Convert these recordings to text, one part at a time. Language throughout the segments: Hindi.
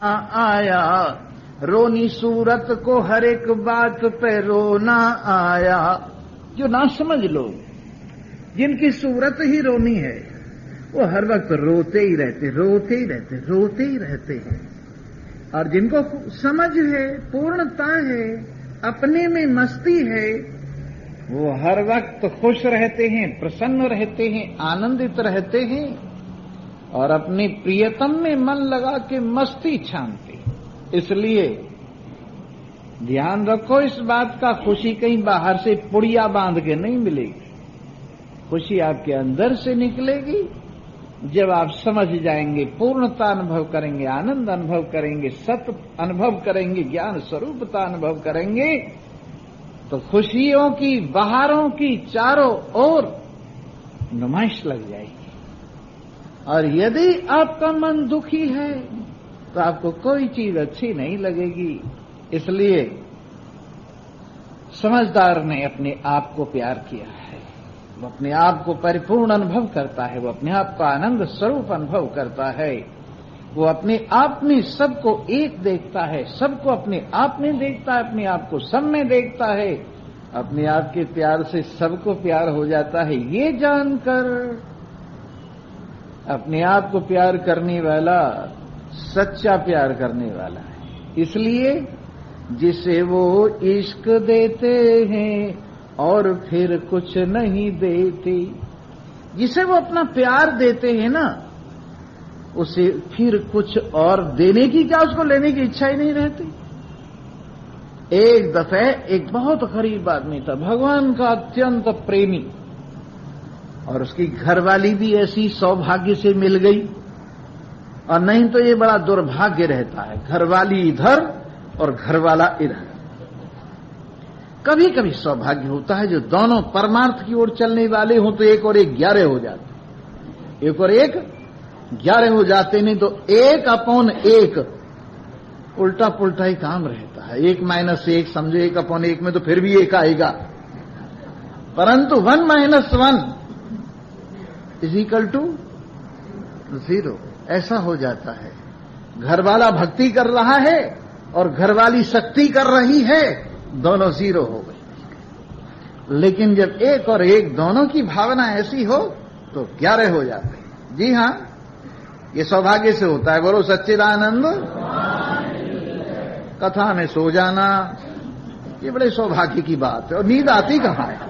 आया, रोनी सूरत को हर एक बात पे रोना आया। जो ना समझ लोग, जिनकी सूरत ही रोनी है, वो हर वक्त रोते ही रहते, रोते ही रहते, रोते ही रहते हैं। और जिनको समझ है, पूर्णता है, अपने में मस्ती है, वो हर वक्त खुश रहते हैं, प्रसन्न रहते हैं, आनंदित रहते हैं और अपने प्रियतम में मन लगा के मस्ती छानते। इसलिए ध्यान रखो इस बात का, खुशी कहीं बाहर से पुड़िया बांध के नहीं मिलेगी। खुशी आपके अंदर से निकलेगी जब आप समझ जाएंगे, पूर्णता अनुभव करेंगे, आनंद अनुभव करेंगे, सत्य अनुभव करेंगे, ज्ञान स्वरूपता अनुभव करेंगे, तो खुशियों की, बहारों की चारों ओर नुमाइश लग जाएगी। और यदि आपका मन दुखी है तो आपको कोई चीज अच्छी नहीं लगेगी। इसलिए समझदार ने अपने आप को प्यार किया है, वो अपने आप को परिपूर्ण अनुभव करता है, वो अपने आप का आनंद स्वरूप अनुभव करता है, वो अपने आप में सबको एक देखता है, सबको अपने आप में देखता है, अपने आप को सब में देखता है, अपने आप के प्यार से सबको प्यार हो जाता है। ये जानकर अपने आप को प्यार करने वाला सच्चा प्यार करने वाला है। इसलिए जिसे वो इश्क देते हैं और फिर कुछ नहीं देते, जिसे वो अपना प्यार देते हैं ना, उसे फिर कुछ और देने की क्या, उसको लेने की इच्छा ही नहीं रहती। एक दफे एक बहुत गरीब आदमी था, भगवान का अत्यंत प्रेमी, और उसकी घरवाली भी ऐसी सौभाग्य से मिल गई। और नहीं तो ये बड़ा दुर्भाग्य रहता है, घरवाली इधर और घरवाला इधर। कभी कभी सौभाग्य होता है जो दोनों परमार्थ की ओर चलने वाले हों तो 1 और 1 11 हो जाते, 1 और 1 11 हो जाते, नहीं तो 1 अपॉन 1 उल्टा पुल्टा ही काम रहता है। 1 - 1 समझो, 1 अपॉन 1 में तो फिर भी 1 आएगा, परंतु 1 - 1 = 0 ऐसा हो जाता है। घरवाला भक्ति कर रहा है और घरवाली शक्ति कर रही है, दोनों 0 हो गए। लेकिन जब 1 और 1 दोनों की भावना ऐसी हो तो 11 हो जाते हैं। जी हां, ये सौभाग्य से होता है। बोलो सच्चिदानंद। कथा में सो जाना ये बड़े सौभाग्य की बात है। और नींद आती कहां है?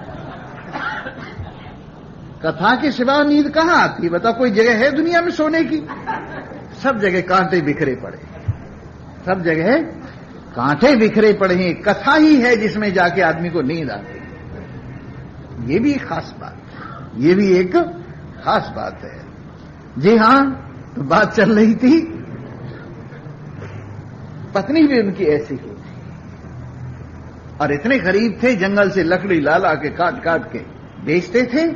कथा के सिवा नींद कहां आती? बता, कोई जगह है दुनिया में सोने की? सब जगह कांटे बिखरे पड़े, सब जगह कांटे बिखरे पड़े हैं। कथा ही है जिसमें जाके आदमी को नींद आती है। ये भी एक खास बात, ये भी एक खास बात है। जी हां, तो बात चल रही थी, पत्नी भी उनकी ऐसी ही थी और इतने गरीब थे, जंगल से लकड़ी ला ला के काट काट के बेचते थे,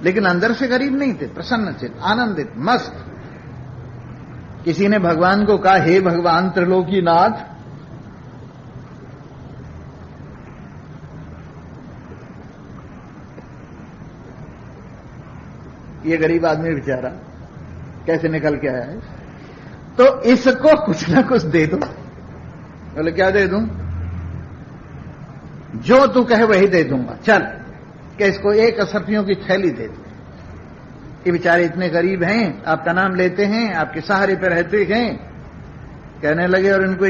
लेकिन अंदर से गरीब नहीं थे, प्रसन्न थे, आनंदित, मस्त। किसी ने भगवान को कहा, हे भगवान त्रिलोकीनाथ, ये गरीब आदमी बेचारा कैसे निकल के आया है, तो इसको कुछ ना कुछ दे दो। बोले क्या दे दूं? जो तू कहे वही दे दूंगा। चल कि इसको 1 असरफियों की थैली दे दो। ये बेचारे इतने गरीब हैं, आपका नाम लेते हैं, आपके सहारे पे रहते हैं। कहने लगे, और इनको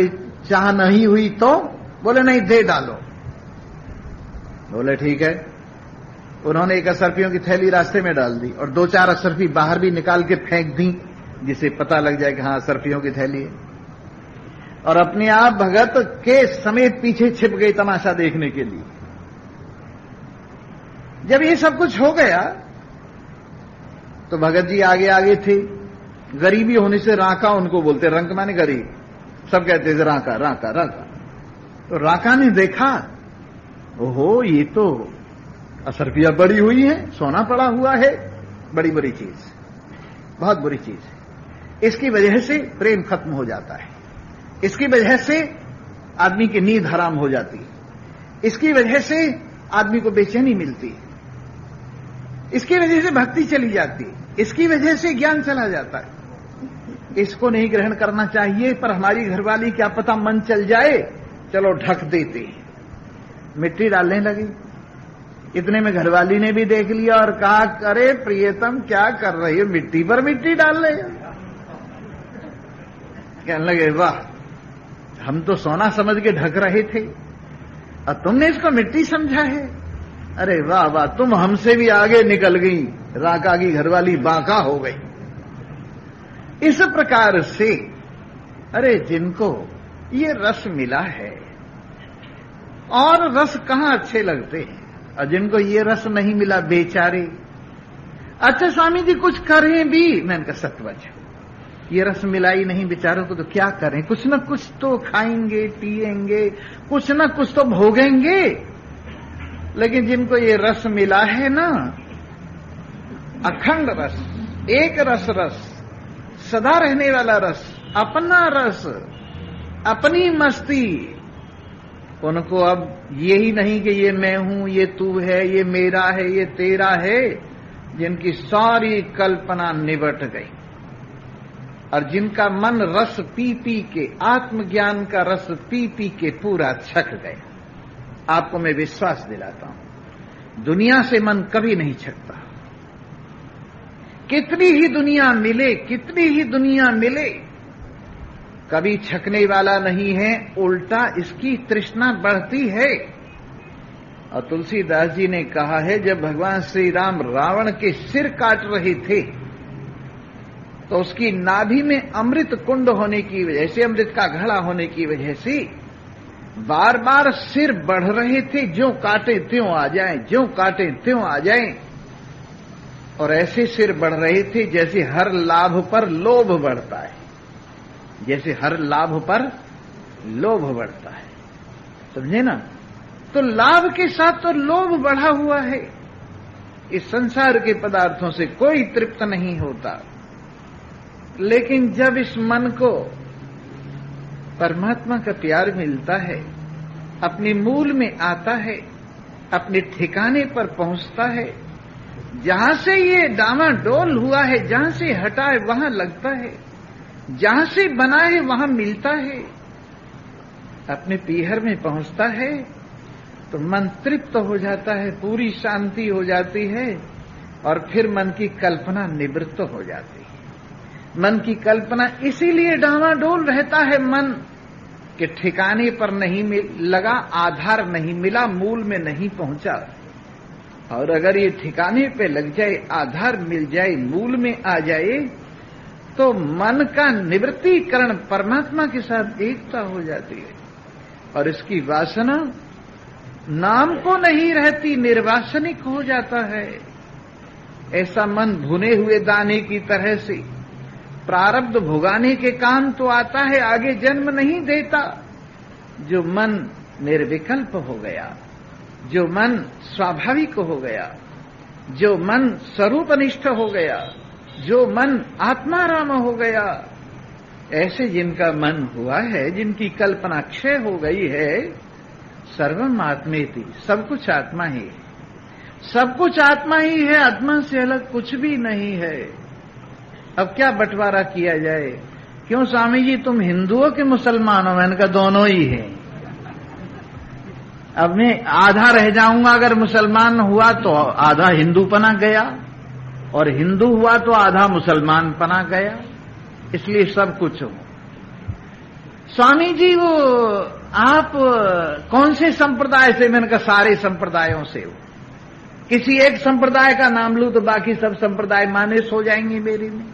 चाह नहीं हुई तो? बोले नहीं, दे डालो। बोले ठीक है। उन्होंने 1 असरफियों की थैली रास्ते में डाल दी और 2-4 असरफी बाहर भी निकाल के फेंक दी, जिसे पता लग जाए कि हाँ असरफियों की थैली है। और अपने आप भगत के समेत पीछे छिप गई तमाशा देखने के लिए। जब ये सब कुछ हो गया तो भगत जी आगे आगे थे। गरीबी होने से राका उनको बोलते, रंक माने गरीब, सब कहते थे राका राका राका। तो राका ने देखा, ओहो ये तो असरफिया बड़ी हुई है, सोना पड़ा हुआ है, बड़ी बुरी चीज, बहुत बुरी चीज है। इसकी वजह से प्रेम खत्म हो जाता है, इसकी वजह से आदमी की नींद हराम हो जाती है, इसकी वजह से आदमी को बेचैनी मिलती है, इसकी वजह से भक्ति चली जाती है, इसकी वजह से ज्ञान चला जाता है। इसको नहीं ग्रहण करना चाहिए, पर हमारी घरवाली क्या पता मन चल जाए, चलो ढक देते। मिट्टी डालने लगी। इतने में घरवाली ने भी देख लिया और कहा, अरे प्रियतम क्या कर रही हो, मिट्टी पर मिट्टी डाल रहे हो। कहने लगे, वाह, हम तो सोना समझ के ढक रहे थे और तुमने इसको मिट्टी समझा है। अरे वाह वाह, तुम हमसे भी आगे निकल गई। राका की घरवाली बांका हो गई। इस प्रकार से अरे जिनको ये रस मिला है, और रस कहां अच्छे लगते हैं, और जिनको ये रस नहीं मिला बेचारे। अच्छा स्वामी जी कुछ करें भी, मैंने कहा सतवच, ये रस मिला ही नहीं बेचारों को, तो क्या करें, कुछ न कुछ तो खाएंगे पिएंगे, कुछ न कुछ तो भोगेंगे। लेकिन जिनको ये रस मिला है ना, अखंड रस, एक रस, रस सदा रहने वाला रस, अपना रस, अपनी मस्ती, उनको अब यही नहीं कि ये मैं हूं, ये तू है, ये मेरा है, ये तेरा है। जिनकी सारी कल्पना निबट गई और जिनका मन रस पी पी के, आत्मज्ञान का रस पी पी के पूरा छक गया। आपको मैं विश्वास दिलाता हूं, दुनिया से मन कभी नहीं छकता। कितनी ही दुनिया मिले, कितनी ही दुनिया मिले, कभी छकने वाला नहीं है, उल्टा इसकी तृष्णा बढ़ती है। और तुलसीदास जी ने कहा है, जब भगवान श्री राम रावण के सिर काट रहे थे तो उसकी नाभि में अमृत कुंड होने की वजह से, अमृत का घड़ा होने की वजह से बार बार सिर बढ़ रहे थे, ज्यों काटे त्यों आ जाएं, ज्यों काटे त्यों आ जाएं। और ऐसे सिर बढ़ रहे थे जैसे हर लाभ पर लोभ बढ़ता है, जैसे हर लाभ पर लोभ बढ़ता है। समझे ना? तो लाभ के साथ तो लोभ बढ़ा हुआ है। इस संसार के पदार्थों से कोई तृप्त नहीं होता। लेकिन जब इस मन को परमात्मा का प्यार मिलता है, अपने मूल में आता है, अपने ठिकाने पर पहुंचता है, जहां से ये डामाडोल हुआ है, जहां से हटा है वहां लगता है, जहां से बना है वहां मिलता है, अपने पीहर में पहुंचता है, तो मन तृप्त हो जाता है, पूरी शांति हो जाती है। और फिर मन की कल्पना निवृत्त हो जाती है। मन की कल्पना इसीलिए डामाडोल रहता है मन, कि ठिकाने पर नहीं लगा, आधार नहीं मिला, मूल में नहीं पहुंचा। और अगर ये ठिकाने पे लग जाए, आधार मिल जाए, मूल में आ जाए, तो मन का निवृत्तीकरण परमात्मा के साथ एकता हो जाती है और इसकी वासना नाम को नहीं रहती, निर्वासनिक हो जाता है। ऐसा मन भुने हुए दाने की तरह से प्रारब्ध भुगाने के काम तो आता है, आगे जन्म नहीं देता। जो मन निर्विकल्प हो गया, जो मन स्वाभाविक हो गया, जो मन स्वरूपनिष्ठ हो गया, जो मन आत्माराम हो गया, ऐसे जिनका मन हुआ है, जिनकी कल्पना क्षय हो गई है, सर्वम आत्मेति, सब कुछ आत्मा ही है, सब कुछ आत्मा ही है, आत्मा से अलग कुछ भी नहीं है। अब क्या बंटवारा किया जाए? क्यों स्वामी जी तुम हिंदुओं के मुसलमान हो? मैंने कहा दोनों ही है। अब मैं आधा रह जाऊंगा, अगर मुसलमान हुआ तो आधा हिंदूपना गया, और हिंदू हुआ तो आधा मुसलमान पना गया, इसलिए सब कुछ हो। स्वामी जी वो आप कौन से संप्रदाय से? मैंने कहा सारे संप्रदायों से हो। किसी एक संप्रदाय का नाम लूं तो बाकी सब संप्रदाय मानेस हो जाएंगे मेरे में।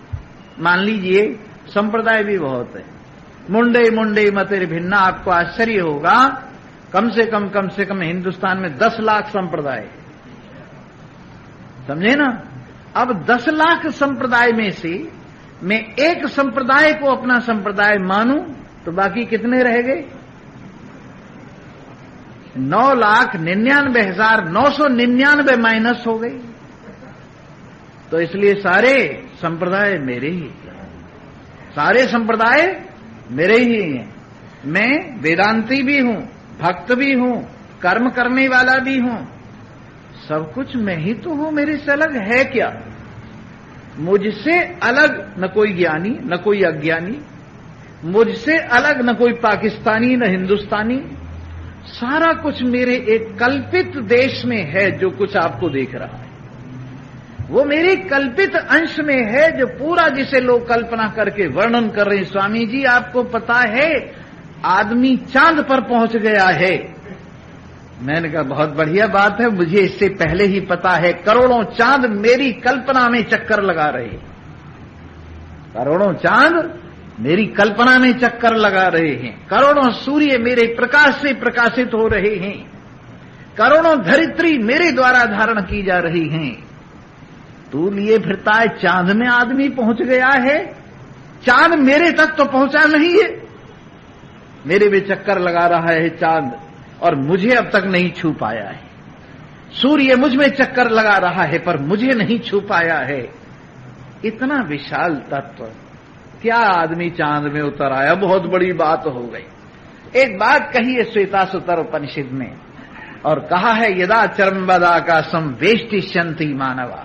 मान लीजिए संप्रदाय भी बहुत है, मुंडे मुंडे मतिर भिन्ना। आपको आश्चर्य होगा, कम से कम हिंदुस्तान में 10 लाख संप्रदाय, समझे ना? अब 10 लाख संप्रदाय में से मैं एक संप्रदाय को अपना संप्रदाय मानूं तो बाकी कितने रह गए? 9,99,999 माइनस हो गई। तो इसलिए सारे संप्रदाय मेरे ही, सारे संप्रदाय मेरे ही हैं। मैं वेदांती भी हूं, भक्त भी हूं, कर्म करने वाला भी हूं, सब कुछ मैं ही तो हूं, मेरे से अलग है क्या? मुझसे अलग न कोई ज्ञानी न कोई अज्ञानी, मुझसे अलग न कोई पाकिस्तानी न हिंदुस्तानी, सारा कुछ मेरे एक कल्पित देश में है। जो कुछ आपको देख रहा है वो मेरे कल्पित अंश में है, जो पूरा जिसे लोग कल्पना करके वर्णन कर रहे हैं। स्वामी जी आपको पता है आदमी चांद पर पहुंच गया है। मैंने कहा बहुत बढ़िया बात है, मुझे इससे पहले ही पता है। करोड़ों चांद मेरी कल्पना में चक्कर लगा रहे हैं, करोड़ों चांद मेरी कल्पना में चक्कर लगा रहे हैं, करोड़ों सूर्य मेरे प्रकाश से प्रकाशित हो रहे हैं, करोड़ों धरित्री मेरे द्वारा धारण की जा रही हैं। तू लिए फिरता है चांद में आदमी पहुंच गया है, चांद मेरे तक तो पहुंचा नहीं है, मेरे में चक्कर लगा रहा है चांद और मुझे अब तक नहीं छू पाया है। सूर्य मुझ में चक्कर लगा रहा है पर मुझे नहीं छू पाया है। इतना विशाल तत्व, क्या आदमी चांद में उतर आया, बहुत बड़ी बात हो गई। एक बात कही है श्वेतासुतर उपनिषद में और कहा है यदा चरमवदाकाशम वेष्टिष्यन्ति मानवा।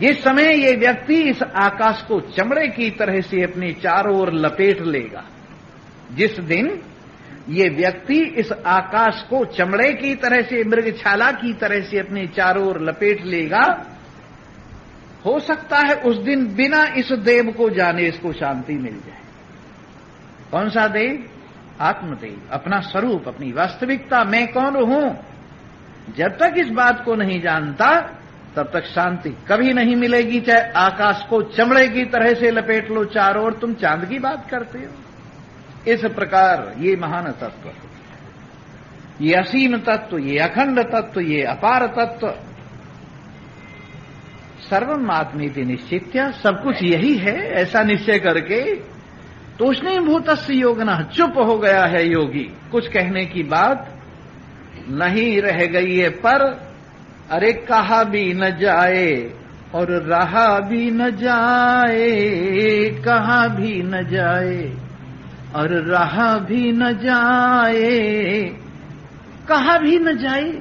जिस समय ये व्यक्ति इस आकाश को चमड़े की तरह से अपने चारों ओर लपेट लेगा, जिस दिन ये व्यक्ति इस आकाश को चमड़े की तरह से, मृगछाला की तरह से अपने चारों ओर लपेट लेगा, हो सकता है उस दिन बिना इस देव को जाने इसको शांति मिल जाए। कौन सा देव? आत्मदेव, अपना स्वरूप, अपनी वास्तविकता, मैं कौन हूं। जब तक इस बात को नहीं जानता तब तक शांति कभी नहीं मिलेगी। चाहे आकाश को चमड़े की तरह से लपेट लो चारों ओर, तुम चांद की बात करते हो। इस प्रकार ये महान तत्व, ये असीम तत्व, ये अखंड तत्व, ये अपार तत्व, सर्वम आत्मेति निश्चित्य, सब कुछ यही है ऐसा निश्चय करके तूष्णीभूतस्य योगिनः, चुप हो गया है योगी। कुछ कहने की बात नहीं रह गई है, पर अरे कहा भी न जाए और रहा भी न जाए, कहा भी न जाए और रहा भी न जाए, कहा भी न जाए।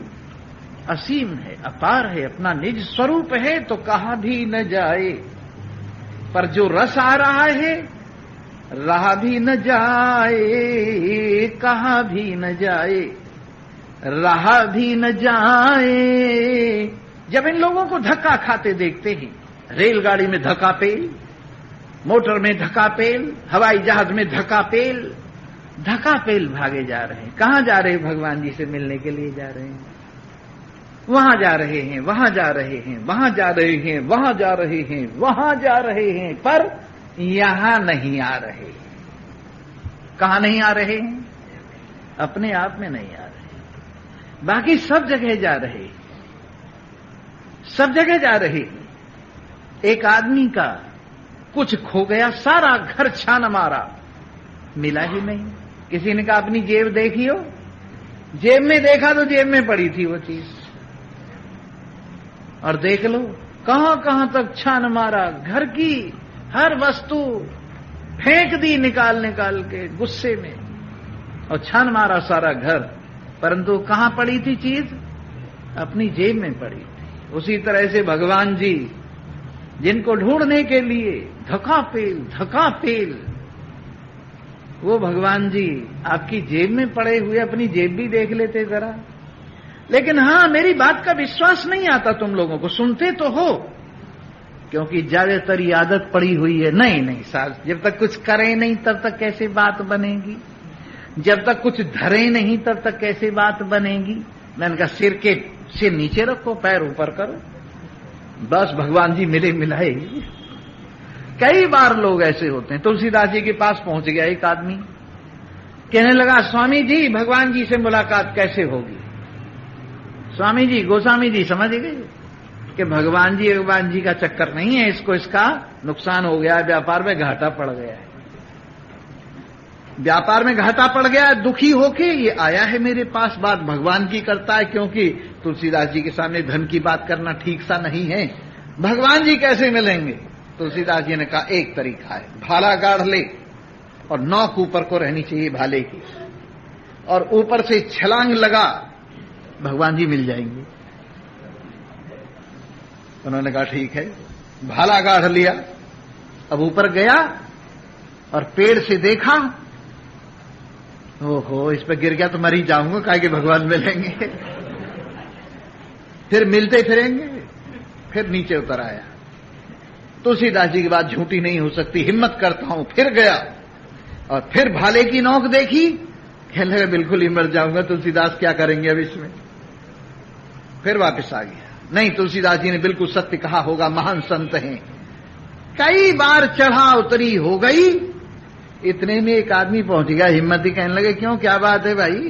असीम है, अपार है, अपना निज स्वरूप है तो कहा भी न जाए। पर जो रस आ रहा है रहा भी न जाए, कहा भी न जाए, रहा भी न जाए। जब इन लोगों को धक्का खाते देखते हैं, रेलगाड़ी में धक्का पेल, मोटर में धक्का पेल, हवाई जहाज में धक्का पेल भागे जा रहे हैं। कहां जा रहे हैं? भगवान जी से मिलने के लिए जा रहे हैं। वहां जा रहे हैं, वहां जा रहे हैं, वहां जा रहे हैं, वहां जा रहे हैं, वहां जा रहे हैं, पर यहां नहीं आ रहे। कहां नहीं आ रहे हैं? अपने आप में नहीं आ रहे, बाकी सब जगह जा रहे, सब जगह जा रहे। एक आदमी का कुछ खो गया, सारा घर छान मारा, मिला ही नहीं। किसी ने कहा अपनी जेब देखी हो, जेब में देखा तो जेब में पड़ी थी वो चीज, और देख लो कहां कहां तक छान मारा, घर की हर वस्तु फेंक दी निकाल निकाल के गुस्से में, और छान मारा सारा घर, परंतु कहां पड़ी थी चीज? अपनी जेब में पड़ी थी। उसी तरह से भगवान जी जिनको ढूंढने के लिए धक्का पेल, वो भगवान जी आपकी जेब में पड़े हुए अपनी जेब भी देख लेते जरा। लेकिन हां, मेरी बात का विश्वास नहीं आता तुम लोगों को, सुनते तो हो क्योंकि ज्यादातर ये आदत पड़ी हुई है। नहीं साहब, जब तक कुछ करें नहीं तब तक कैसे बात बनेगी, जब तक कुछ धरे नहीं तब तक कैसे बात बनेगी। मैंने कहा सिर नीचे रखो, पैर ऊपर करो, बस भगवान जी मिले मिलाए। कई बार लोग ऐसे होते हैं। तुलसीदास जी के पास पहुंच गया एक आदमी, कहने लगा स्वामी जी भगवान जी से मुलाकात कैसे होगी। स्वामी जी, गोस्वामी जी समझ गए कि भगवान जी का चक्कर नहीं है, इसको इसका नुकसान हो गया, व्यापार में घाटा पड़ गया है, व्यापार में घाटा पड़ गया, दुखी होके ये आया है मेरे पास, बात भगवान की करता है, क्योंकि तुलसीदास जी के सामने धन की बात करना ठीक सा नहीं है। भगवान जी कैसे मिलेंगे? तुलसीदास जी ने कहा एक तरीका है, भाला गाड़ ले और नौक ऊपर को रहनी चाहिए भाले की, और ऊपर से छलांग लगा, भगवान जी मिल जाएंगे। उन्होंने कहा ठीक है, भाला गाढ़ लिया। अब ऊपर गया और पेड़ से देखा, ओहो इस पर गिर गया तो मर ही जाऊंगा, काहे कि भगवान मिलेंगे, फिर मिलते फिरेंगे। फिर नीचे उतर आया। तुलसीदास जी की बात झूठी नहीं हो सकती, हिम्मत करता हूं, फिर गया और फिर भाले की नोक देखी, कहने लगा बिल्कुल ही मर जाऊंगा, तुलसीदास क्या करेंगे अब इसमें। फिर वापस आ गया। नहीं, तुलसीदास जी ने बिल्कुल सत्य कहा होगा, महान संत हैं। कई बार चढ़ा उतरी हो गई, इतने में एक आदमी पहुंच गया, हिम्मती, कहने लगे क्यों, क्या बात है भाई।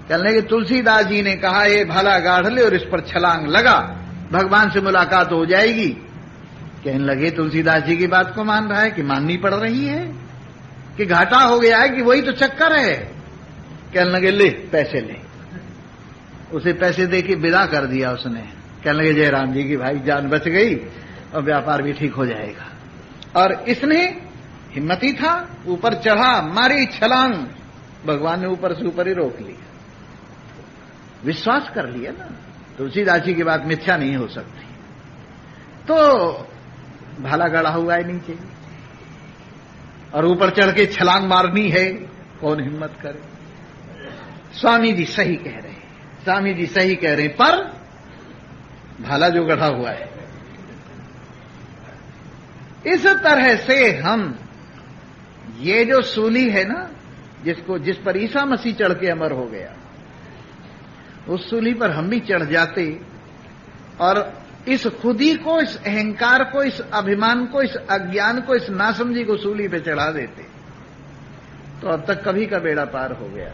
कहने लगे तुलसीदास जी ने कहा ये भाला गाढ़ ले और इस पर छलांग लगा, भगवान से मुलाकात हो जाएगी। कहने लगे तुलसीदास जी की बात को मान रहा है कि माननी पड़ रही है, कि घाटा हो गया है, कि वही तो चक्कर है। कहने लगे ले पैसे ले। उसे पैसे दे के विदा कर दिया उसने। कहने लगे जय राम जी की भाई जान बच गई और व्यापार भी ठीक हो जाएगा। और इसने हिम्मती था, ऊपर चढ़ा, मारी छलांग, भगवान ने ऊपर से ऊपर ही रोक लिया। विश्वास कर लिया ना, तुलसीदास जी की बात मिथ्या नहीं हो सकती। तो भाला गड़ा हुआ है नीचे और ऊपर चढ़ के छलांग मारनी है, कौन हिम्मत करे। स्वामी जी सही कह रहे हैं, स्वामी जी सही कह रहे हैं, पर भाला जो गढ़ा हुआ है। इस तरह से हम ये जो सूली है ना, जिस पर ईसा मसीह चढ़ के अमर हो गया, उस सूली पर हम भी चढ़ जाते और इस खुदी को, इस अहंकार को, इस अभिमान को, इस अज्ञान को, इस नासमझी को सूली पे चढ़ा देते, तो अब तक कभी का बेड़ा पार हो गया।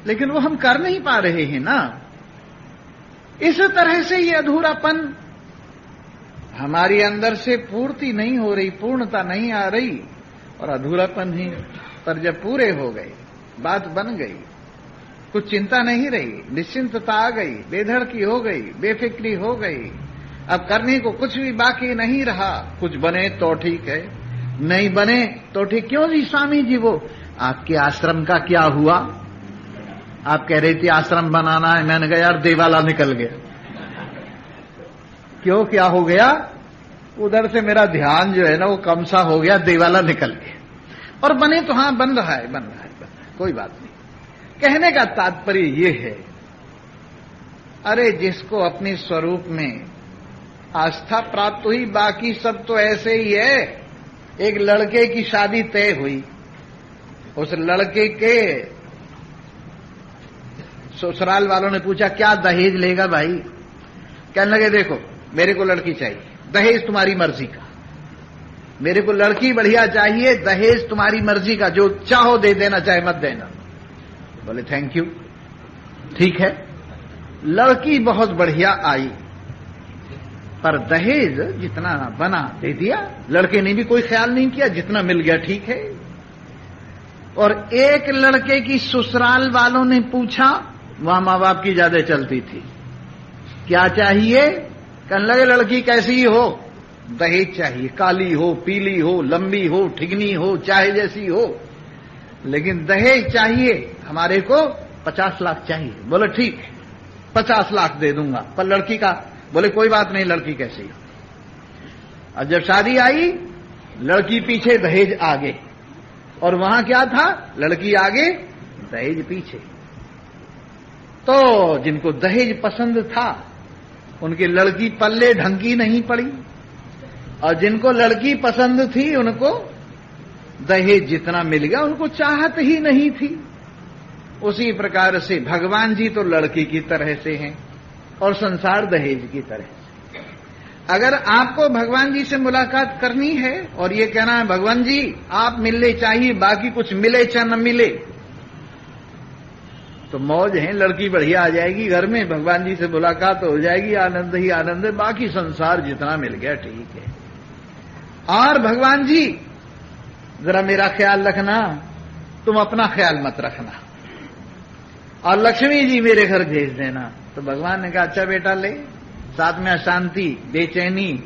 लेकिन वो हम कर नहीं पा रहे हैं ना। इस तरह से ये अधूरापन हमारी अंदर से पूर्ति नहीं हो रही, पूर्णता नहीं आ रही और अधूरापन ही। पर जब पूरे हो गए, बात बन गई, कुछ चिंता नहीं रही, निश्चिंतता आ गई, बेधड़की हो गई, बेफिक्री हो गई, अब करने को कुछ भी बाकी नहीं रहा। कुछ बने तो ठीक है, नहीं बने तो ठीक। क्यों जी स्वामी जी, वो आपके आश्रम का क्या हुआ? आप कह रहे थे आश्रम बनाना है, मैंने कहा यार देवाला निकल गया। क्यों, क्या हो गया? उधर से मेरा ध्यान जो है ना वो कम सा हो गया, देवाला निकल गया। और बने तो हाँ बन रहा है, कोई बात नहीं। कहने का तात्पर्य ये है, अरे जिसको अपने स्वरूप में आस्था प्राप्त हुई, बाकी सब तो ऐसे ही है। एक लड़के की शादी तय हुई, उस लड़के के ससुराल वालों ने पूछा क्या दहेज लेगा भाई? कहने लगे देखो मेरे को लड़की चाहिए, दहेज तुम्हारी मर्जी का। मेरे को लड़की बढ़िया चाहिए, दहेज तुम्हारी मर्जी का, जो चाहो दे देना, चाहे मत देना। बोले थैंक यू, ठीक है। लड़की बहुत बढ़िया आई, पर दहेज जितना बना दे दिया। लड़के ने भी कोई ख्याल नहीं किया, जितना मिल गया ठीक है। और एक लड़के की ससुराल वालों ने पूछा, वहां मां बाप की ज्यादा चलती थी, क्या चाहिए? कहने लगे लड़की कैसी हो? दहेज चाहिए, काली हो, पीली हो, लंबी हो, ठिगनी हो, चाहे जैसी हो, लेकिन दहेज चाहिए हमारे को 50 लाख चाहिए। बोले ठीक 50 लाख दे दूंगा, पर लड़की का? बोले कोई बात नहीं, लड़की कैसी हो। अब जब शादी आई, लड़की पीछे दहेज आगे, और वहां क्या था? लड़की आगे दहेज पीछे। तो जिनको दहेज पसंद था उनकी लड़की पल्ले ढंग की नहीं पड़ी, और जिनको लड़की पसंद थी उनको दहेज जितना मिल गया उनको चाहत ही नहीं थी। उसी प्रकार से भगवान जी तो लड़की की तरह से हैं और संसार दहेज की तरह से। अगर आपको भगवान जी से मुलाकात करनी है और ये कहना है भगवान जी आप मिलने चाहिए, बाकी कुछ मिले चाहे न मिले, तो मौज है, लड़की बढ़िया आ जाएगी घर में, भगवान जी से मुलाकात हो जाएगी, आनंद ही आनंद है, बाकी संसार जितना मिल गया ठीक है। और भगवान जी जरा मेरा ख्याल रखना, तुम अपना ख्याल मत रखना, और लक्ष्मी जी मेरे घर भेज देना। तो भगवान ने कहा अच्छा बेटा ले, साथ में अशांति, बेचैनी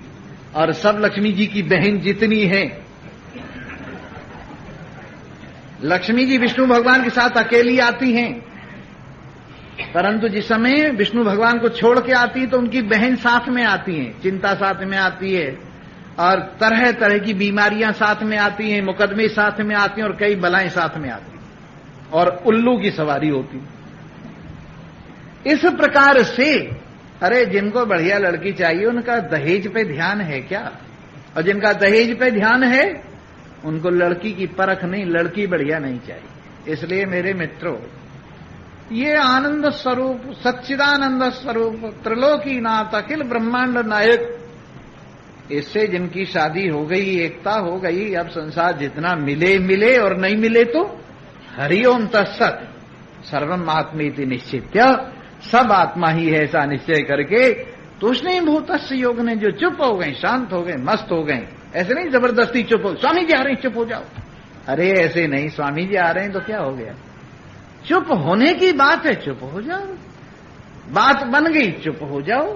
और सब लक्ष्मी जी की बहन जितनी है। लक्ष्मी जी विष्णु भगवान के साथ अकेली आती हैं, परंतु जिस समय विष्णु भगवान को छोड़ के आती है तो उनकी बहन साथ में आती हैं, चिंता साथ में आती है और तरह तरह की बीमारियां साथ में आती हैं, मुकदमे साथ में आती हैं और कई बलाएं साथ में आती हैं और उल्लू की सवारी होती है। इस प्रकार से अरे जिनको बढ़िया लड़की चाहिए उनका दहेज पे ध्यान है क्या? और जिनका दहेज पे ध्यान है उनको लड़की की परख नहीं, लड़की बढ़िया नहीं चाहिए। इसलिए मेरे मित्रों, ये आनंद स्वरूप, सच्चिदानंद स्वरूप, त्रिलोकीनाथ, अखिल ब्रह्मांड नायक, इससे जिनकी शादी हो गई, एकता हो गई, अब संसार जितना मिले मिले और नहीं मिले तो हरिओम तत्सत सर्वम आत्मेति निश्चित्य, सब आत्मा ही है ऐसा निश्चय करके तूष्णीभूतस्य योग ने जो चुप हो गए, शांत हो गए, मस्त हो गए, ऐसे नहीं जबरदस्ती चुप हो, स्वामी जी आ रहे हैं चुप हो जाओ, अरे ऐसे नहीं, स्वामी जी आ रहे हैं तो क्या हो गया, चुप होने की बात है, चुप हो जाओ, बात बन गई चुप हो जाओ।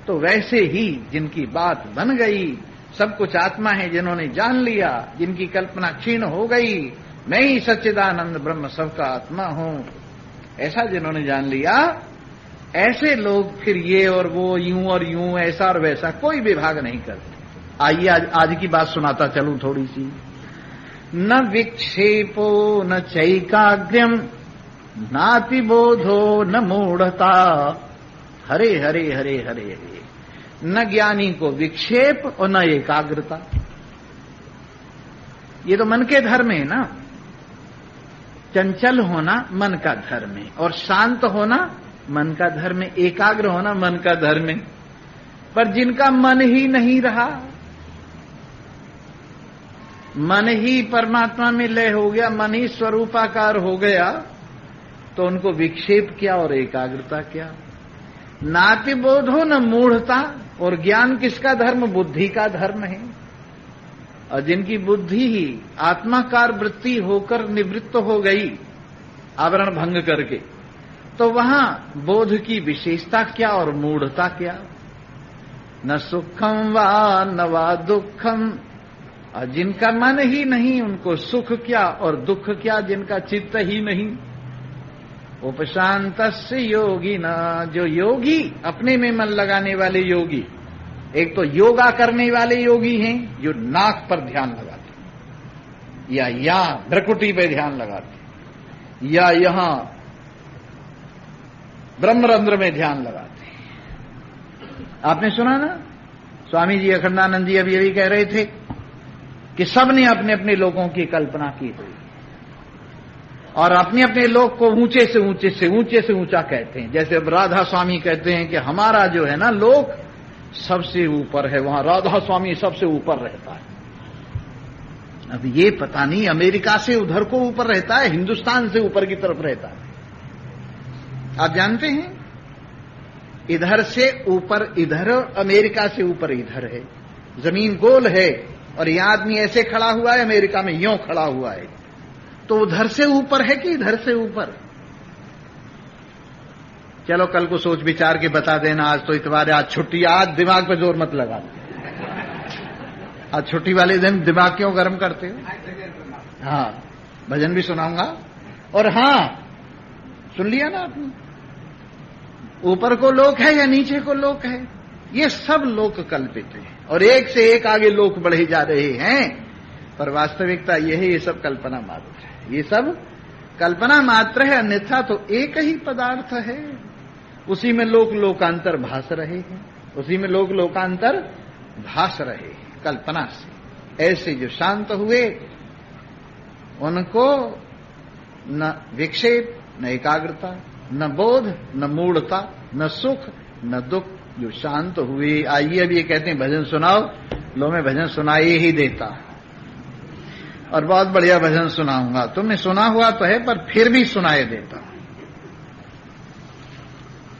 तो वैसे ही जिनकी बात बन गई, सब कुछ आत्मा है, जिन्होंने जान लिया, जिनकी कल्पना क्षीण हो गई, मैं ही सच्चिदानंद ब्रह्म सबका आत्मा हूं, ऐसा जिन्होंने जान लिया, ऐसे लोग फिर ये और वो, यूं और यूं, ऐसा और वैसा कोई विभाग नहीं करते। आइए आज की बात सुनाता चलूं थोड़ी सी। न विक्षेपो न चैकाग्र्यम नातिबोधो न मूढ़ता, हरे हरे हरे हरे हरे। न ज्ञानी को विक्षेप और न एकाग्रता, ये तो मन के धर्म है ना। चंचल होना मन का धर्म है और शांत होना मन का धर्म है, एकाग्र होना मन का धर्म है। पर जिनका मन ही नहीं रहा, मन ही परमात्मा में लय हो गया, मन ही स्वरूपाकार हो गया, तो उनको विक्षेप क्या और एकाग्रता क्या। नातिबोधो न मूढ़ता, और ज्ञान किसका धर्म, बुद्धि का धर्म है। और जिनकी बुद्धि ही आत्माकार वृत्ति होकर निवृत्त हो गई आवरण भंग करके, तो वहां बोध की विशेषता क्या और मूढ़ता क्या। न सुखम वा न वा दुखम, और जिनका मन ही नहीं उनको सुख क्या और दुख क्या, जिनका चित्त ही नहीं। उपशांतस्य योगी न, जो योगी अपने में मन लगाने वाले योगी, एक तो योगा करने वाले योगी हैं जो नाक पर ध्यान लगाते या भ्रकुटी पे ध्यान लगाते या यहां ब्रह्मरंध्र में ध्यान लगाते। आपने सुना ना, स्वामी जी अखंडानंद जी अभी कह रहे थे कि सबने अपने अपने लोगों की कल्पना की हुई और अपने अपने लोक को ऊंचे से ऊंचा कहते हैं। जैसे अब राधा स्वामी कहते हैं कि हमारा जो है ना लोक सबसे ऊपर है, वहां राधा स्वामी सबसे ऊपर रहता है। अब ये पता नहीं अमेरिका से उधर को ऊपर रहता है, हिंदुस्तान से ऊपर की तरफ रहता है। आप जानते हैं, इधर से ऊपर इधर, अमेरिका से ऊपर इधर है। जमीन गोल है और यह आदमी ऐसे खड़ा हुआ है, अमेरिका में यूं खड़ा हुआ है, तो उधर से ऊपर है कि इधर से ऊपर। चलो कल को सोच विचार के बता देना, आज तो इतवार है, आज छुट्टी, आज दिमाग पे जोर मत लगा। आज छुट्टी वाले दिन दिमाग क्यों गर्म करते हो। हाँ, भजन भी सुनाऊंगा। और हाँ, सुन लिया ना आपने, ऊपर को लोक है या नीचे को लोक है, ये सब लोक कल्पित है और एक से एक आगे लोक बढ़े जा रहे हैं। पर वास्तविकता यह है, ये सब कल्पना मात्र है, ये सब कल्पना मात्र है। अन्यथा तो एक ही पदार्थ है, उसी में लोक लोकांतर भास रहे हैं, उसी में लोक लोकांतर भास रहे हैं कल्पना से। ऐसे जो शांत हुए उनको न विक्षेप न एकाग्रता, न बोध न मूढ़ता, न सुख न दुख, जो शांत हुए। आइए अब ये कहते हैं भजन सुनाओ, लो मैं भजन सुनाई ही देता और बहुत बढ़िया भजन सुनाऊंगा। तुमने सुना हुआ तो है पर फिर भी सुनाए देता।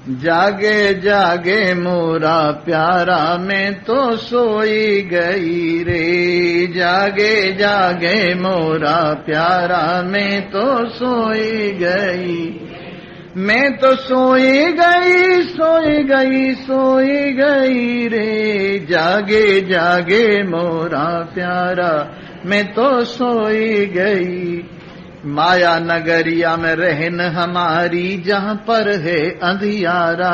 जागे जागे मोरा प्यारा, मैं तो सोई गई रे। जागे जागे मोरा प्यारा, मैं तो सोई गई। मैं तो सोई गई सोई गई सोई गई रे। जागे जागे मोरा प्यारा, मैं तो सोई गई। माया नगरिया में रहन हमारी जहां पर है अंधियारा,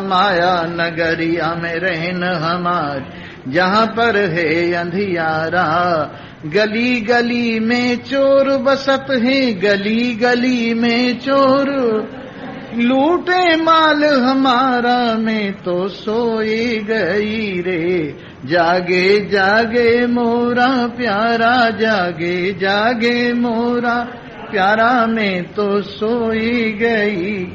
माया नगरिया में रहन हमारी जहां पर है अंधियारा। गली गली में चोर बसत हैं, गली गली में चोर, लूटे माल हमारा मैं तो सोई गई रे। जागे जागे मोरा प्यारा, जागे जागे मोरा प्यारा मैं तो सोई गई।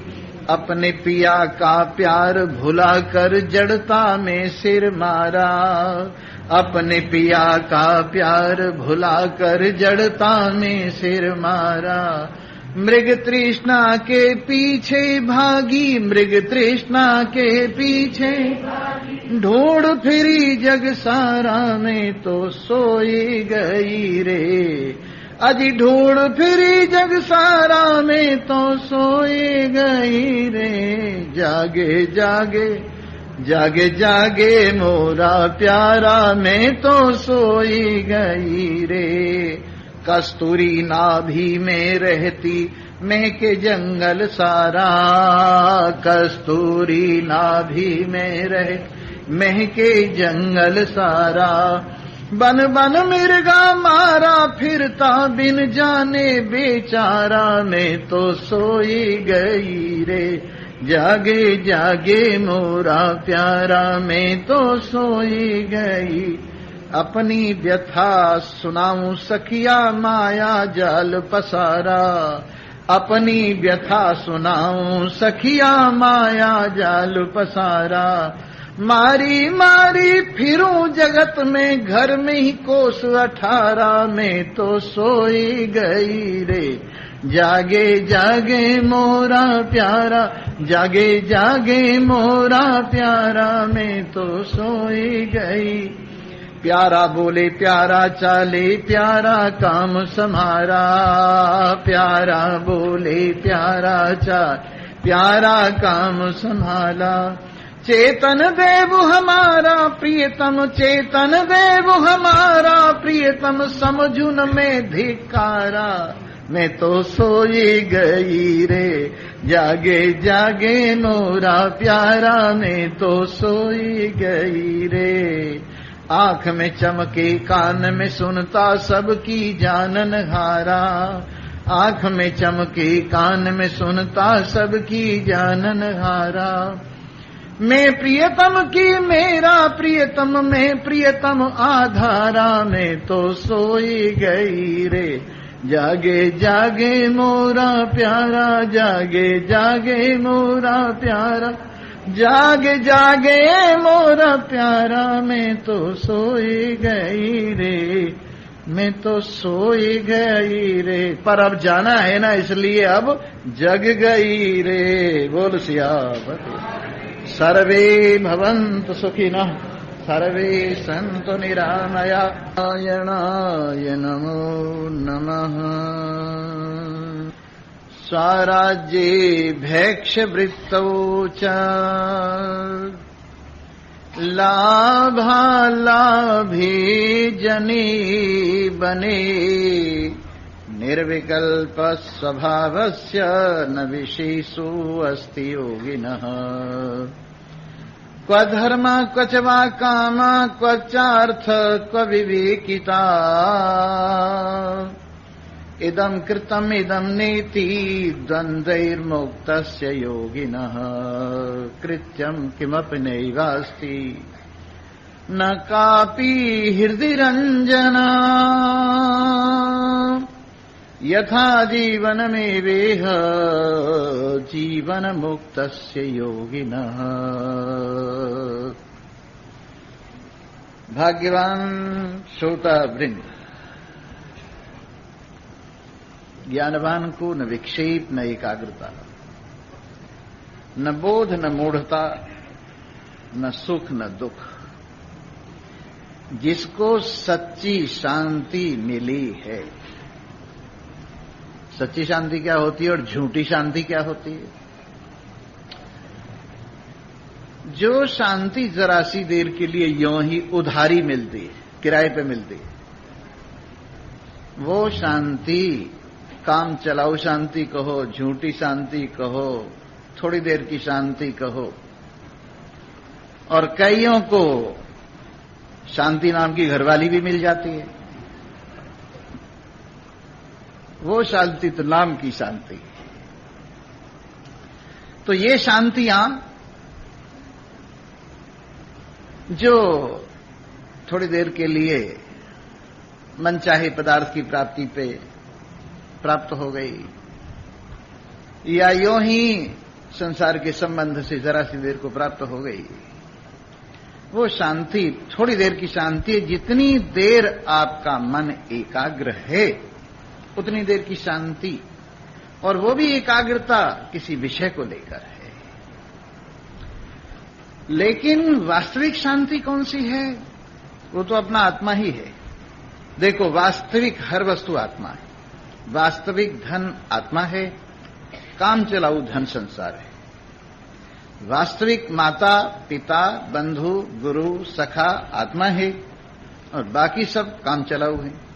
अपने पिया का प्यार भुला कर जड़ता में सिर मारा, अपने पिया का प्यार भुला कर जड़ता में सिर मारा। मृग तृष्णा के पीछे भागी, मृग तृष्णा के पीछे ढूंढ फिरी जग सारा मैं तो सोई गई रे। अजी ढूंढ फिरी जग सारा मैं तो सोई गई रे। जागे जागे जागे जागे मोरा प्यारा मैं तो सोई गई रे। कस्तूरी नाभि में रहती महके जंगल सारा, कस्तूरी नाभि में रह महके जंगल सारा। बन बन मिर्गा मारा फिरता बिन जाने बेचारा मैं तो सोई गई रे। जागे जागे मोरा प्यारा मैं तो सोई गई। अपनी व्यथा सुनाऊं सखिया माया जाल पसारा, अपनी व्यथा सुनाऊं सखिया माया जाल पसारा। मारी मारी फिरूं जगत में घर में ही कोस 18 में तो सोई गई रे। जागे जागे मोरा प्यारा, जागे जागे मोरा प्यारा मैं तो सोई गई। प्यारा बोले प्यारा चाले प्यारा काम समारा, प्यारा बोले प्यारा चाल प्यारा काम संभाला। चेतन देव हमारा प्रियतम, चेतन देव हमारा प्रियतम, समझुन में धिकारा मैं तो सोई गई रे। जागे जागे मोरा प्यारा मैं तो सोई गई रे। आंख में चमके कान में सुनता सबकी जानन हारा, आंख में चमके कान में सुनता सबकी जानन हारा। मैं प्रियतम की मेरा प्रियतम, मैं प्रियतम आधारा मैं तो सोई गई रे। जागे जागे मोरा प्यारा, जागे जागे मोरा प्यारा, जागे जागे मोरा प्यारा मैं तो सोई गई रे। मैं तो सोई गई रे। पर अब जाना है ना, इसलिए अब जग गई रे। बोल सियावत। सर्वे भवन्तु सुखिनः, सर्वे सन्तु निरामयाय नमो नमः। स्वराज्ये भैक्षवृत्तौ च लाभालाभे जने बने, निर्विकल्प स्वभावस्य न विशेषो अस्ति योगिनः। क्व धर्म क्व च वा काम क्व चार्थ क्व विवेकिता, इदं कृतम् इदं नेति द्वन्द्वैर्मुक्तस्य योगिनः। कृत्यं किमपि नैवास्ति न कापि हृदि रञ्जना, यथा जीवनमेवेह जीवनमुक्तस्य योगिनः। भाग्यवान श्रोता वृंद, ज्ञानवान को न विक्षेप न एकाग्रता, न बोध न मूढ़ता, न सुख न दुख। जिसको सच्ची शांति मिली है। सच्ची शांति क्या होती है और झूठी शांति क्या होती है? जो शांति जरा सी देर के लिए यों ही उधारी मिलती है, किराए पे मिलती है, वो शांति काम चलाऊ शांति कहो, झूठी शांति कहो, थोड़ी देर की शांति कहो, और कईयों को शांति नाम की घरवाली भी मिल जाती है। वो शांति तो नाम की शांति। तो ये शांतियां जो थोड़ी देर के लिए मनचाहे पदार्थ की प्राप्ति पे प्राप्त हो गई, या यूं ही संसार के संबंध से जरा सी देर को प्राप्त हो गई, वो शांति थोड़ी देर की शांति है। जितनी देर आपका मन एकाग्र है उतनी देर की शांति, और वो भी एकाग्रता किसी विषय को लेकर है। लेकिन वास्तविक शांति कौन सी है? वो तो अपना आत्मा ही है। देखो, वास्तविक हर वस्तु आत्मा है। वास्तविक धन आत्मा है, काम चलाऊ धन संसार है। वास्तविक माता पिता बंधु गुरु सखा आत्मा है, और बाकी सब काम चलाऊ है।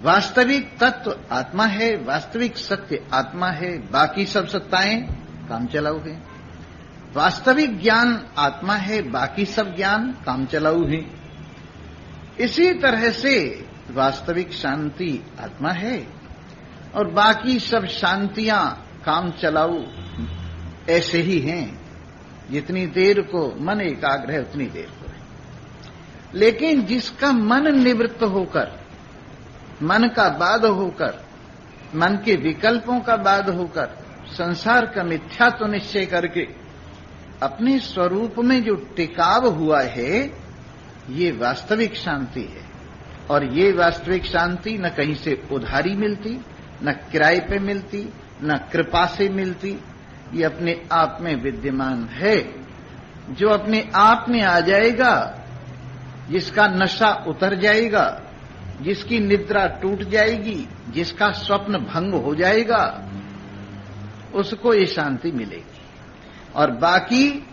वास्तविक तत्व आत्मा है, वास्तविक सत्य आत्मा है, बाकी सब सत्ताएं काम चलाऊ है। वास्तविक ज्ञान आत्मा है, बाकी सब ज्ञान काम चलाऊ है। इसी तरह से वास्तविक शांति आत्मा है, और बाकी सब शांतियां काम चलाऊ ऐसे ही हैं। जितनी देर को मन एकाग्र है उतनी देर को है। लेकिन जिसका मन निवृत्त होकर, मन का बाध होकर, मन के विकल्पों का बाध होकर, संसार का मिथ्यात्व निश्चय करके अपने स्वरूप में जो टिकाव हुआ है, ये वास्तविक शांति है। और ये वास्तविक शांति न कहीं से उधारी मिलती, न किराए पे मिलती, न कृपा से मिलती। ये अपने आप में विद्यमान है। जो अपने आप में आ जाएगा, जिसका नशा उतर जाएगा, जिसकी निद्रा टूट जाएगी, जिसका स्वप्न भंग हो जाएगा, उसको ये शांति मिलेगी। और बाकी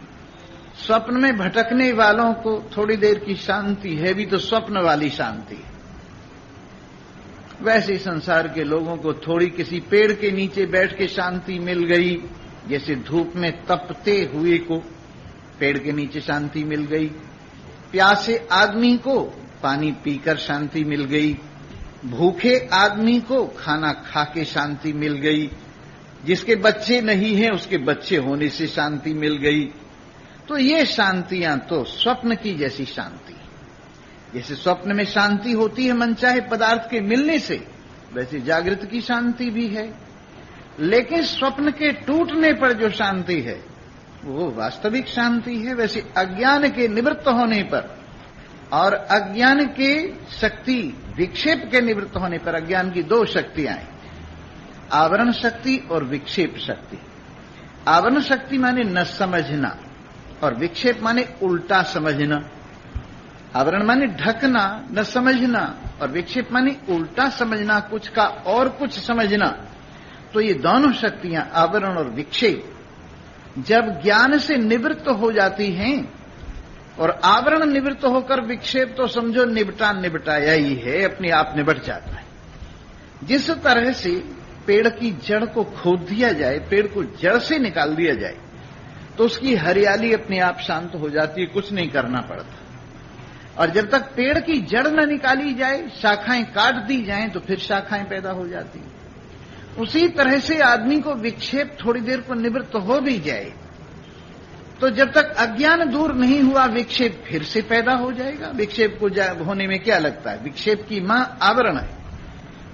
स्वप्न में भटकने वालों को थोड़ी देर की शांति है भी तो स्वप्न वाली शांति है। वैसे ही संसार के लोगों को थोड़ी किसी पेड़ के नीचे बैठ के शांति मिल गई, जैसे धूप में तपते हुए को पेड़ के नीचे शांति मिल गई। प्यासे आदमी को पानी पीकर शांति मिल गई। भूखे आदमी को खाना खा के शांति मिल गई। जिसके बच्चे नहीं हैं उसके बच्चे होने से शांति मिल गई। तो ये शांतियां तो स्वप्न की जैसी शांति। जैसे स्वप्न में शांति होती है मनचाहे पदार्थ के मिलने से, वैसे जागृत की शांति भी है। लेकिन स्वप्न के टूटने पर जो शांति है वो वास्तविक शांति है। वैसे अज्ञान के निवृत्त होने पर और अज्ञान के शक्ति विक्षेप के निवृत्त होने पर, अज्ञान की दो शक्तियां हैं, आवरण शक्ति और विक्षेप शक्ति। आवरण शक्ति माने न समझना और विक्षेप माने उल्टा समझना। आवरण माने ढकना, न समझना, और विक्षेप माने उल्टा समझना, कुछ का और कुछ समझना। तो ये दोनों शक्तियां, आवरण और विक्षेप, जब ज्ञान से निवृत्त हो जाती हैं, और आवरण निवृत्त होकर विक्षेप तो समझो निबटाया ही है, अपने आप निबट जाता है। जिस तरह से पेड़ की जड़ को खोद दिया जाए, पेड़ को जड़ से निकाल दिया जाए, तो उसकी हरियाली अपने आप शांत हो जाती है, कुछ नहीं करना पड़ता। और जब तक पेड़ की जड़ न निकाली जाए, शाखाएं काट दी जाएं, तो फिर शाखाएं पैदा हो जाती हैं। उसी तरह से आदमी को विक्षेप थोड़ी देर को निवृत्त हो भी जाए, तो जब तक अज्ञान दूर नहीं हुआ विक्षेप फिर से पैदा हो जाएगा। विक्षेप को होने में क्या लगता है? विक्षेप की मां आवरण है,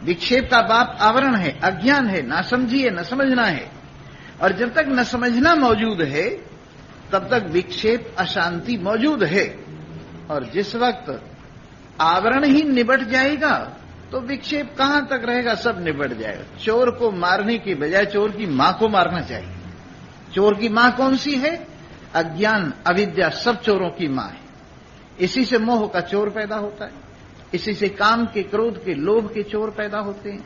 विक्षेप का बाप आवरण है, अज्ञान है, ना समझिए, न समझना है। और जब तक न समझना मौजूद है तब तक विक्षेप अशांति मौजूद है। और जिस वक्त आवरण ही निबट जाएगा तो विक्षेप कहां तक रहेगा? सब निबट जाएगा। चोर को मारने की बजाय चोर की मां को मारना चाहिए। चोर की मां कौन सी है? अज्ञान, अविद्या, सब चोरों की मां है। इसी से मोह का चोर पैदा होता है, इसी से काम के, क्रोध के, लोभ के चोर पैदा होते हैं,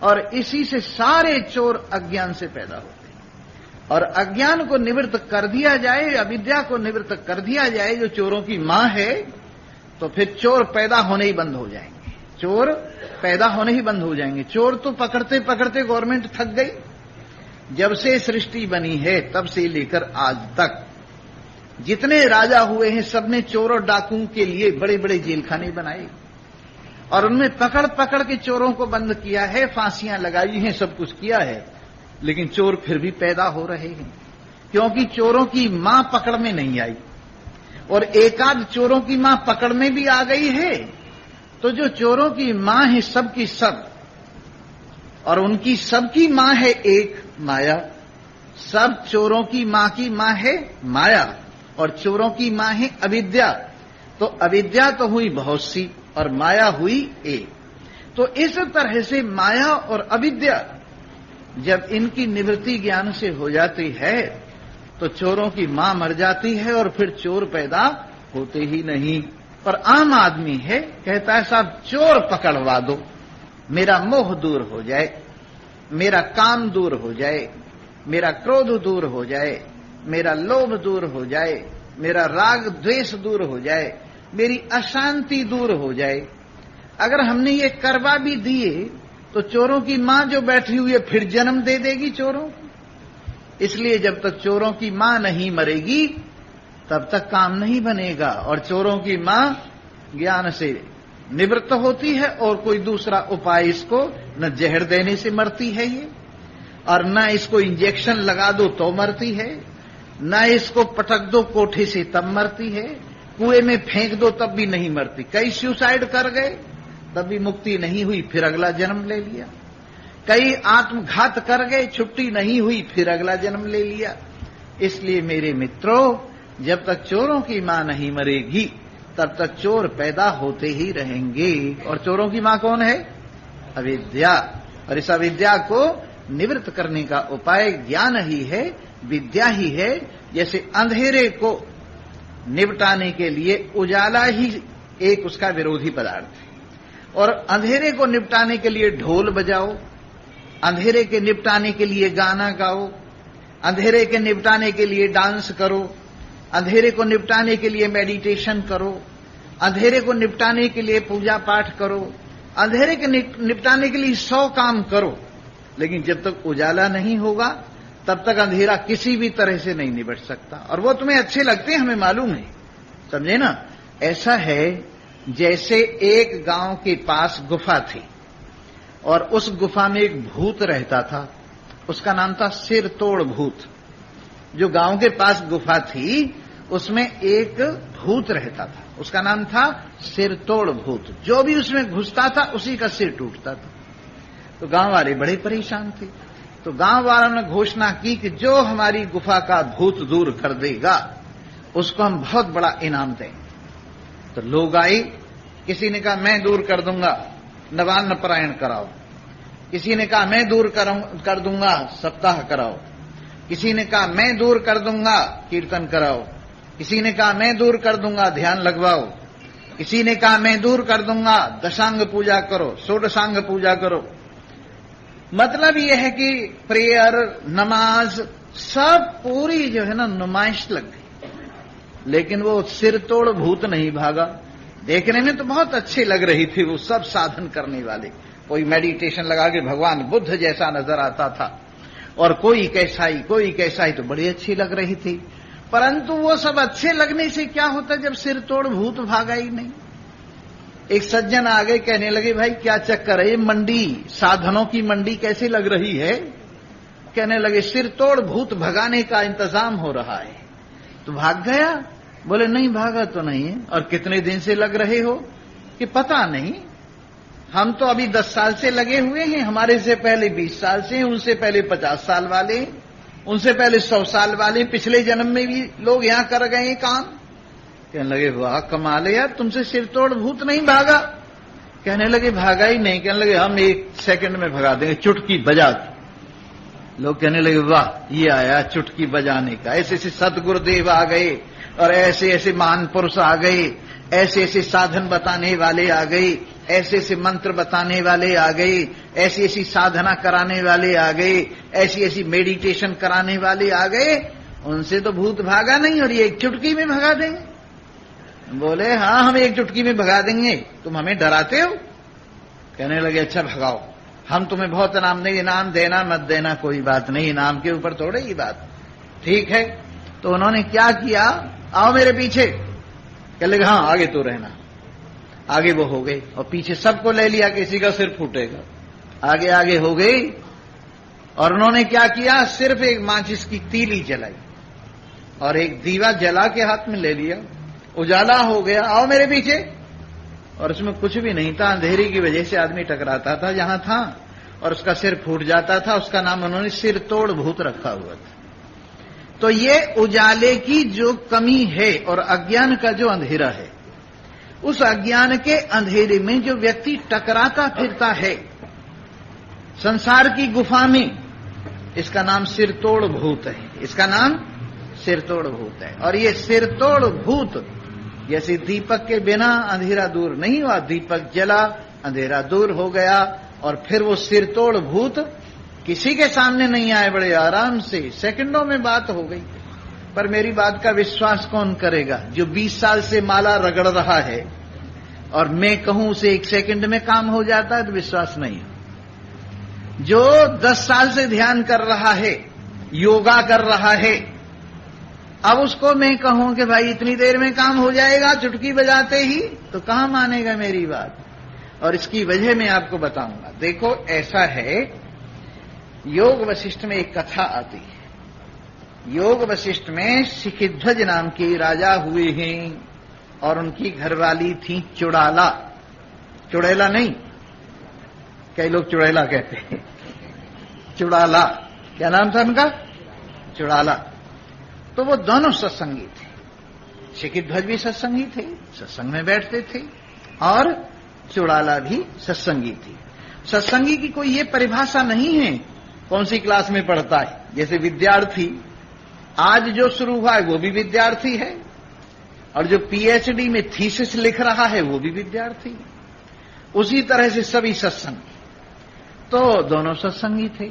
और इसी से सारे चोर अज्ञान से पैदा होते हैं। और अज्ञान को निवृत्त कर दिया जाए, अविद्या को निवृत्त कर दिया जाए, जो चोरों की मां है, तो फिर चोर पैदा होने ही बंद हो जाएंगे। चोर पैदा होने ही बंद हो जाएंगे। चोर तो पकड़ते पकड़ते गवर्नमेंट थक गई। जब से सृष्टि बनी है तब से लेकर आज तक जितने राजा हुए हैं सबने चोर और डाकुओं के लिए बड़े बड़े जेलखाने बनाए और उनमें पकड़ पकड़ के चोरों को बंद किया है, फांसियां लगाई हैं, सब कुछ किया है, लेकिन चोर फिर भी पैदा हो रहे हैं क्योंकि चोरों की मां पकड़ में नहीं आई। और एकाध चोरों की मां पकड़ में भी आ गई है तो जो चोरों की मां है सबकी सब, और उनकी सबकी मां है एक माया। सब चोरों की मां है माया और चोरों की मां है अविद्या। तो अविद्या तो हुई बहुत सी और माया हुई एक। तो इस तरह से माया और अविद्या जब इनकी निवृत्ति ज्ञान से हो जाती है तो चोरों की मां मर जाती है और फिर चोर पैदा होते ही नहीं। पर आम आदमी है, कहता है साहब चोर पकड़वा दो, मेरा मोह दूर हो जाए, मेरा काम दूर हो जाए, मेरा क्रोध दूर हो जाए, मेरा लोभ दूर हो जाए, मेरा राग द्वेष दूर हो जाए, मेरी अशांति दूर हो जाए। अगर हमने ये करवा भी दिए तो चोरों की मां जो बैठी हुई है फिर जन्म दे देगी चोरों को। इसलिए जब तक चोरों की मां नहीं मरेगी तब तक काम नहीं बनेगा। और चोरों की मां ज्ञान से निवृत्त होती है और कोई दूसरा उपाय इसको न जहर देने से मरती है ये, और न इसको इंजेक्शन लगा दो तो मरती है, न इसको पटक दो कोठे से तब मरती है, कुएं में फेंक दो तब भी नहीं मरती। कई सुसाइड कर गए तब भी मुक्ति नहीं हुई, फिर अगला जन्म ले लिया। कई आत्मघात कर गए, छुट्टी नहीं हुई, फिर अगला जन्म ले लिया। इसलिए मेरे मित्रों, जब तक चोरों की मां नहीं मरेगी तब तक चोर पैदा होते ही रहेंगे। और चोरों की मां कौन है? अविद्या। और इस अविद्या को निवृत्त करने का उपाय ज्ञान ही है, विद्या ही है। जैसे अंधेरे को निपटाने के लिए उजाला ही एक उसका विरोधी पदार्थ है, और अंधेरे को निपटाने के लिए ढोल बजाओ, अंधेरे के निपटाने के लिए गाना गाओ, अंधेरे के निपटाने के लिए डांस करो, अंधेरे को निपटाने के लिए मेडिटेशन करो, अंधेरे को निपटाने के लिए पूजा पाठ करो, अंधेरे के निपटाने के लिए 100 काम करो, लेकिन जब तक उजाला नहीं होगा तब तक अंधेरा किसी भी तरह से नहीं निपट सकता। और वो तुम्हें अच्छे लगते हैं, हमें मालूम है, समझे ना। ऐसा है जैसे एक गांव के पास गुफा थी और उस गुफा में एक भूत रहता था, उसका नाम था सिर तोड़ भूत। जो गांव के पास गुफा थी उसमें एक भूत रहता था, उसका नाम था सिर तोड़ भूत। जो भी उसमें घुसता था उसी का सिर टूटता था। तो गांव वाले बड़े परेशान थे। तो गांव वालों ने घोषणा की कि जो हमारी गुफा का भूत दूर कर देगा उसको हम बहुत बड़ा इनाम देंगे। तो लोग आए, किसी ने कहा मैं दूर कर दूंगा, नवान्न पारायण कराओ, किसी ने कहा मैं दूर कर दूंगा, सप्ताह कराओ, किसी ने कहा मैं दूर कर दूंगा, कीर्तन कराओ, किसी ने कहा मैं दूर कर दूंगा, ध्यान लगवाओ, किसी ने कहा मैं दूर कर दूंगा, दशांग पूजा करो, षोडशांग पूजा करो। मतलब यह है कि प्रेयर, नमाज, सब पूरी जो है ना नुमाइश लग गई, लेकिन वो सिर तोड़ भूत नहीं भागा। देखने में तो बहुत अच्छे लग रही थी वो सब साधन करने वाले, कोई मेडिटेशन लगा के भगवान बुद्ध जैसा नजर आता था, और कोई कैसाई कोई कैसाई, तो बड़ी अच्छी लग रही थी। परंतु वो सब अच्छे लगने से क्या होता जब सिर तोड़ भूत भागा ही नहीं। एक सज्जन आ गए, कहने लगे भाई क्या चक्कर है, ये मंडी, साधनों की मंडी कैसे लग रही है? कहने लगे सिर तोड़ भूत भगाने का इंतजाम हो रहा है। तो भाग गया? बोले नहीं भागा तो नहीं है। और कितने दिन से लग रहे हो? कि पता नहीं, हम तो अभी 10 साल से लगे हुए हैं, हमारे से पहले 20 साल से, उनसे पहले 50 साल वाले, उनसे पहले 100 साल वाले, पिछले जन्म में भी लोग यहां कर गए काम। कहने लगे वाह कमाल है यार, तुमसे सिर तोड़ भूत नहीं भागा? कहने लगे भागा ही नहीं। कहने लगे हम 1 सेकंड में भगा देंगे, चुटकी बजा के। लोग कहने लगे वाह ये आया चुटकी बजाने का, ऐसे ऐसे सदगुरुदेव आ गए और ऐसे ऐसे महान पुरुष आ गए, ऐसे ऐसे साधन बताने वाले आ गए, ऐसे ऐसे मंत्र बताने वाले आ गए, ऐसी ऐसी साधना कराने वाले आ गए, ऐसी ऐसी मेडिटेशन कराने वाले आ गए, उनसे तो भूत भागा नहीं और ये 1 चुटकी में भगा देंगे। बोले हाँ हम 1 चुटकी में भगा देंगे, तुम हमें डराते हो? कहने लगे अच्छा भगाओ, हम तुम्हें बहुत इनाम नहीं, इनाम देना मत देना कोई बात नहीं, इनाम के ऊपर थोड़े ही बात, ठीक है। तो उन्होंने क्या किया, आओ मेरे पीछे। कह लगे हाँ आगे तो रहना। आगे वो हो गए और पीछे सबको ले लिया, किसी का सिर फूटेगा। आगे आगे हो गई और उन्होंने क्या किया, सिर्फ एक माचिस की तीली जलाई और एक दीवा जला के हाथ में ले लिया, उजाला हो गया, आओ मेरे पीछे। और उसमें कुछ भी नहीं था, अंधेरी की वजह से आदमी टकराता था जहां था और उसका सिर फूट जाता था। उसका नाम उन्होंने सिर तोड़ भूत रखा हुआ था। तो ये उजाले की जो कमी है और अज्ञान का जो अंधेरा है, उस अज्ञान के अंधेरे में जो व्यक्ति टकराता फिरता है संसार की गुफा में, इसका नाम सिरतोड़ भूत है। इसका नाम सिरतोड़ भूत है। और ये सिरतोड़ भूत जैसे दीपक के बिना अंधेरा दूर नहीं हुआ, दीपक जला अंधेरा दूर हो गया और फिर वो सिरतोड़ भूत किसी के सामने नहीं आए, बड़े आराम से सेकंडों में बात हो गई। पर मेरी बात का विश्वास कौन करेगा? जो 20 साल से माला रगड़ रहा है और मैं कहूं उसे 1 सेकंड में काम हो जाता है तो विश्वास नहीं। जो 10 साल से ध्यान कर रहा है, योगा कर रहा है, अब उसको मैं कहूं कि भाई इतनी देर में काम हो जाएगा चुटकी बजाते ही, तो कहां मानेगा मेरी बात? और इसकी वजह मैं आपको बताऊंगा। देखो ऐसा है, योग वशिष्ठ में एक कथा आती है। योग वशिष्ठ में शिखिध्वज नाम के राजा हुए हैं और उनकी घरवाली थी चुड़ाला। चुड़ैला नहीं, कई लोग चुड़ैला कहते हैं, चुड़ाला। क्या नाम था उनका? चुड़ाला। तो वो दोनों सत्संगी थे। शिखिध्वज भी सत्संगी थे, सत्संग में बैठते थे, और चुड़ाला भी सत्संगी थी। सत्संगी की कोई ये परिभाषा नहीं है कौन सी क्लास में पढ़ता है। जैसे विद्यार्थी आज जो शुरू हुआ है वो भी विद्यार्थी है, और जो पीएचडी में थीसिस लिख रहा है वो भी विद्यार्थी है। उसी तरह से सभी सत्संगी। तो दोनों सत्संगी थे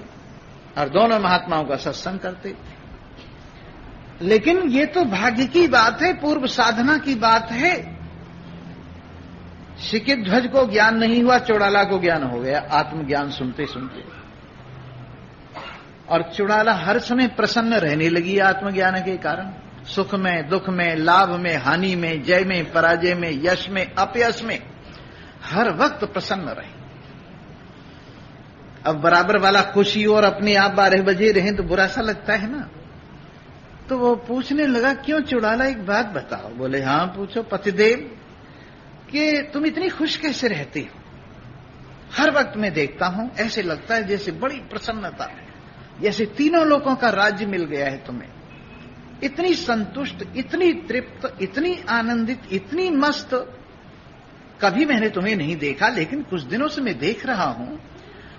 और दोनों महात्माओं का सत्संग करते थे। लेकिन ये तो भाग्य की बात है, पूर्व साधना की बात है। शिखिध्वज को ज्ञान नहीं हुआ, चुड़ाला को ज्ञान हो गया आत्मज्ञान सुनते सुनते। और चुड़ाला हर समय प्रसन्न रहने लगी आत्मज्ञान के कारण। सुख में, दुख में, लाभ में, हानि में, जय में, पराजय में, यश में, अपयश में, हर वक्त प्रसन्न रहे। अब बराबर वाला खुशी और अपने आप 12 बजे रहे तो बुरा सा लगता है ना। तो वो पूछने लगा, क्यों चुड़ाला एक बात बताओ। बोले हाँ पूछो पतिदेव, कि तुम इतनी खुश कैसे रहती हो? हर वक्त मैं देखता हूं, ऐसे लगता है जैसे बड़ी प्रसन्नता है, जैसे तीनों लोगों का राज्य मिल गया है तुम्हें। इतनी संतुष्ट, इतनी तृप्त, इतनी आनंदित, इतनी मस्त कभी मैंने तुम्हें नहीं देखा, लेकिन कुछ दिनों से मैं देख रहा हूं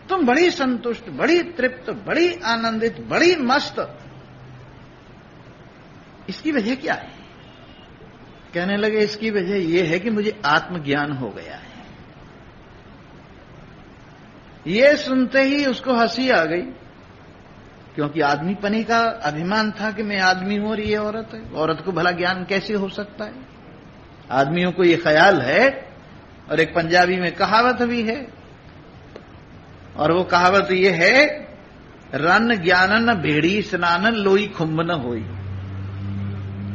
तुम बड़ी संतुष्ट, बड़ी तृप्त, बड़ी आनंदित, बड़ी मस्त। इसकी वजह क्या है? कहने लगे इसकी वजह यह है कि मुझे आत्मज्ञान हो गया है। ये सुनते ही उसको हंसी आ गई, क्योंकि आदमीपनी का अभिमान था कि मैं आदमी हूं और ये औरत है। औरत को भला ज्ञान कैसे हो सकता है? आदमियों को ये ख्याल है। और एक पंजाबी में कहावत भी है, और वो कहावत ये है, रन ज्ञानन भेड़ी स्नानन लोई खुम्ब न होई।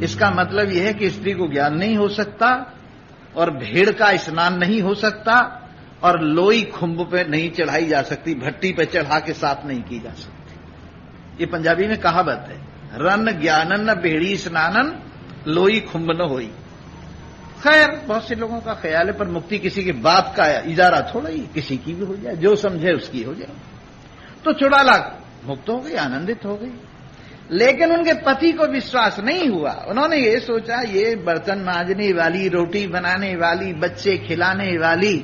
इसका मतलब यह है कि स्त्री को ज्ञान नहीं हो सकता, और भेड़ का स्नान नहीं हो सकता, और लोई खुम्ब पे नहीं चढ़ाई जा सकती, भट्टी पे चढ़ा के साफ नहीं की जा सकती। ये पंजाबी में कहावत है, रन ज्ञानन न भेड़ी स्नानन लोई खुम्ब न होई। खैर बहुत से लोगों का ख्याल है, पर मुक्ति किसी के बाप का इजारा थोड़ा ही, किसी की भी हो जाए, जो समझे उसकी हो जाए। तो चुड़ाला मुक्त हो गई, आनंदित हो गई। लेकिन उनके पति को विश्वास नहीं हुआ। उन्होंने ये सोचा, ये बर्तन मांजने वाली, रोटी बनाने वाली, बच्चे खिलाने वाली,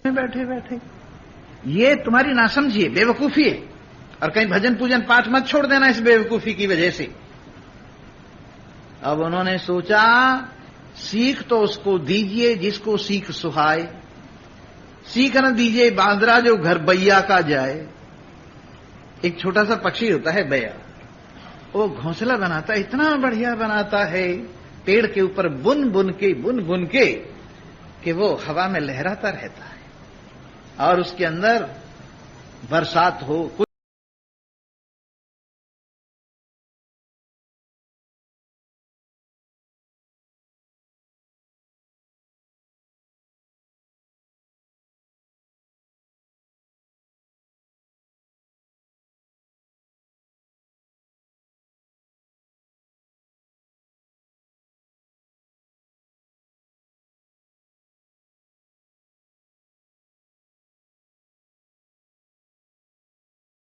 बैठे बैठे ये तुम्हारी नासमझी है, बेवकूफी है। और कहीं भजन पूजन पाठ मत छोड़ देना इस बेवकूफी की वजह से। अब उन्होंने सोचा, सीख तो उसको दीजिए जिसको सीख सुहाए, सीख न दीजिए बांदरा जो घर बैया का जाए। एक छोटा सा पक्षी होता है बया, वो घोंसला बनाता है, इतना बढ़िया बनाता है पेड़ के ऊपर बुन बुन के कि वो हवा में लहराता रहता है, और उसके अंदर बरसात हो,